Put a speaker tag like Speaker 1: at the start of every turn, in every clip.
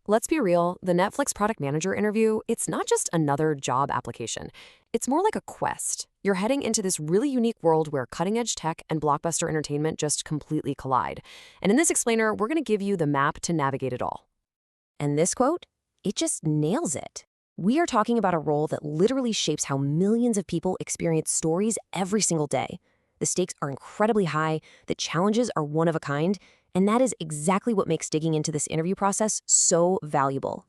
Speaker 1: Let's be real, the Netflix product manager interview, it's not just another job application. It's more like a quest. You're heading into this really unique world where cutting-edge tech and blockbuster entertainment just completely collide. And in this explainer, we're going to give you the map to navigate it all. And this quote, it just nails it. We are talking about a role that literally shapes how millions of people experience stories every single day. The stakes are incredibly high, the challenges are one of a kind, and that is exactly what makes digging into this interview process so valuable.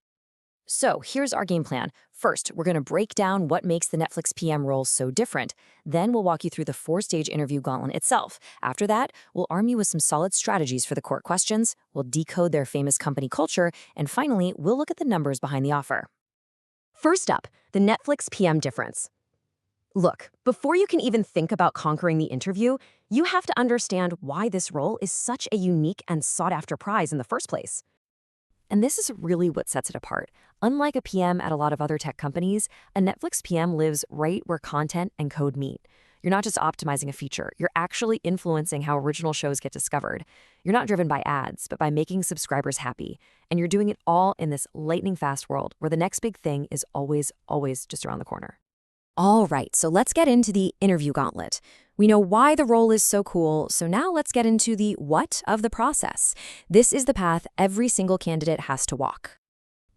Speaker 1: So here's our game plan. First, we're going to break down what makes the Netflix PM role so different. Then we'll walk you through the four-stage interview gauntlet itself. After that, we'll arm you with some solid strategies for the court questions, we'll decode their famous company culture, and finally, we'll look at the numbers behind the offer. First up, the Netflix PM difference. Look, before you can even think about conquering the interview, you have to understand why this role is such a unique and sought-after prize in the first place. And this is really what sets it apart. Unlike a PM at a lot of other tech companies, a Netflix PM lives right where content and code meet. You're not just optimizing a feature, you're actually influencing how original shows get discovered. You're not driven by ads, but by making subscribers happy. And you're doing it all in this lightning-fast world where the next big thing is always just around the corner. All right, so let's get into the interview gauntlet. We know why the role is so cool, so now let's get into the what of the process. This is the path every single candidate has to walk.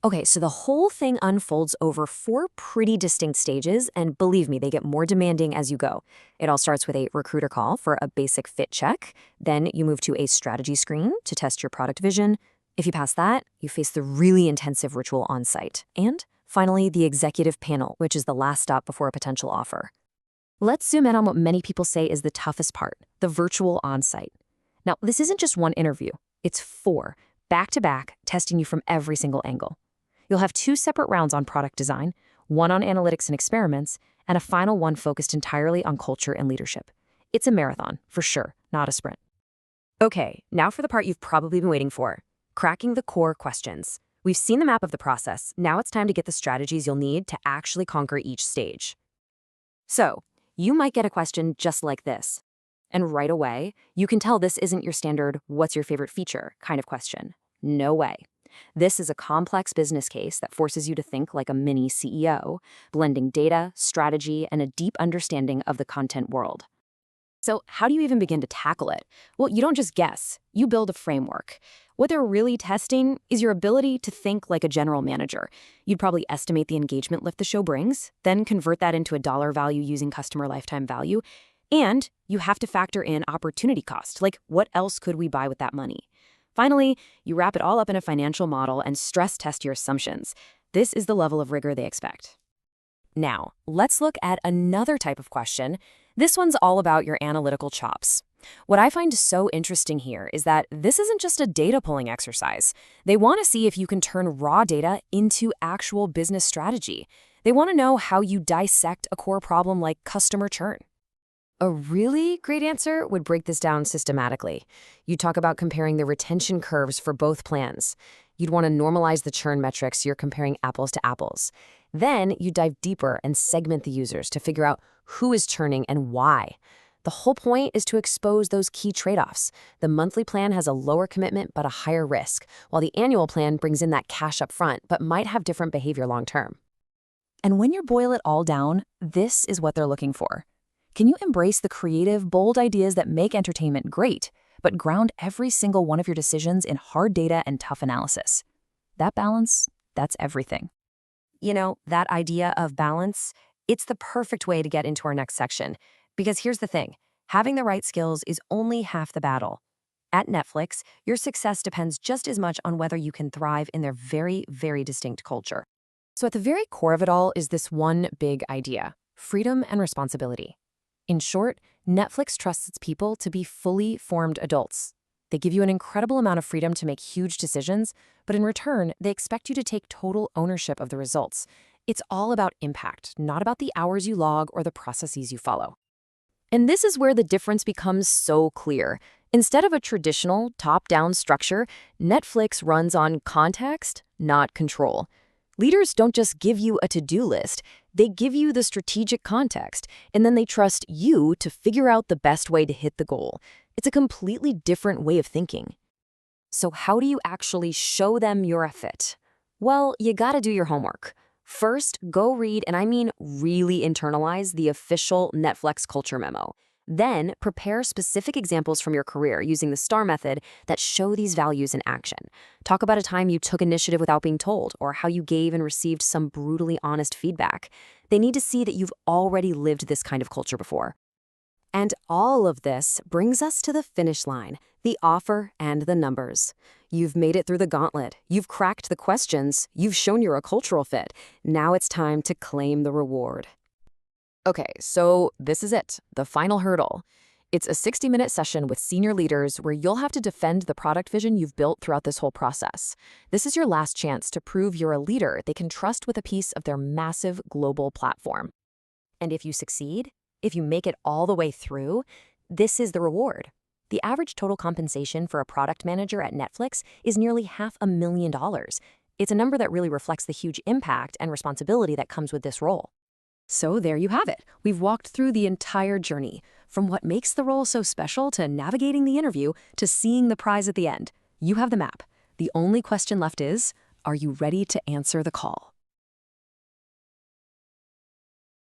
Speaker 1: Okay, so the whole thing unfolds over 4 pretty distinct stages, and believe me, they get more demanding as you go. It all starts with a recruiter call for a basic fit check. Then you move to a strategy screen to test your product vision. If you pass that, you face the really intensive ritual on-site. And finally, the executive panel, which is the last stop before a potential offer. Let's zoom in on what many people say is the toughest part, the virtual on-site. Now, this isn't just one interview. It's 4, back-to-back, testing you from every single angle. You'll have 2 separate rounds on product design, one on analytics and experiments, and a final one focused entirely on culture and leadership. It's a marathon, for sure, not a sprint. Okay, now for the part you've probably been waiting for, cracking the core questions. We've seen the map of the process. Now it's time to get the strategies you'll need to actually conquer each stage. So, you might get a question just like this. And right away, you can tell this isn't your standard, what's your favorite feature kind of question. No way. This is a complex business case that forces you to think like a mini CEO, blending data, strategy, and a deep understanding of the content world. So how do you even begin to tackle it? Well, you don't just guess, you build a framework. What they're really testing is your ability to think like a general manager. You'd probably estimate the engagement lift the show brings, then convert that into a dollar value using customer lifetime value. And you have to factor in opportunity cost, like what else could we buy with that money? Finally, you wrap it all up in a financial model and stress test your assumptions. This is the level of rigor they expect. Now, let's look at another type of question. This one's all about your analytical chops. What I find so interesting here is that this isn't just a data pulling exercise. They want to see if you can turn raw data into actual business strategy. They want to know how you dissect a core problem like customer churn. A really great answer would break this down systematically. You'd talk about comparing the retention curves for both plans. You'd want to normalize the churn metrics so you're comparing apples to apples. Then you dive deeper and segment the users to figure out who is churning and why. The whole point is to expose those key trade-offs. The monthly plan has a lower commitment but a higher risk, while the annual plan brings in that cash up front but might have different behavior long term. And when you boil it all down, this is what they're looking for. Can you embrace the creative, bold ideas that make entertainment great, but ground every single one of your decisions in hard data and tough analysis? That balance, that's everything. You know, that idea of balance, it's the perfect way to get into our next section. Because here's the thing, having the right skills is only half the battle. At Netflix, your success depends just as much on whether you can thrive in their very distinct culture. So at the very core of it all is this one big idea, freedom and responsibility. In short, Netflix trusts its people to be fully formed adults. They give you an incredible amount of freedom to make huge decisions, but in return, they expect you to take total ownership of the results. It's all about impact, not about the hours you log or the processes you follow. And this is where the difference becomes so clear. Instead of a traditional top-down structure, Netflix runs on context, not control. Leaders don't just give you a to-do list, they give you the strategic context, and then they trust you to figure out the best way to hit the goal. It's a completely different way of thinking. So how do you actually show them you're a fit? Well, you gotta do your homework. First, go read, and I mean really internalize the official Netflix culture memo. Then, prepare specific examples from your career using the STAR method that show these values in action. Talk about a time you took initiative without being told, or how you gave and received some brutally honest feedback. They need to see that you've already lived this kind of culture before. And all of this brings us to the finish line, the offer and the numbers. You've made it through the gauntlet. You've cracked the questions. You've shown you're a cultural fit. Now it's time to claim the reward. Okay, so this is it, the final hurdle. It's a 60-minute session with senior leaders where you'll have to defend the product vision you've built throughout this whole process. This is your last chance to prove you're a leader they can trust with a piece of their massive global platform. And if you succeed, if you make it all the way through, this is the reward. The average total compensation for a product manager at Netflix is nearly $500,000. It's a number that really reflects the huge impact and responsibility that comes with this role. So there you have it. We've walked through the entire journey, from what makes the role so special to navigating the interview to seeing the prize at the end. You have the map. The only question left is, are you ready to answer the call?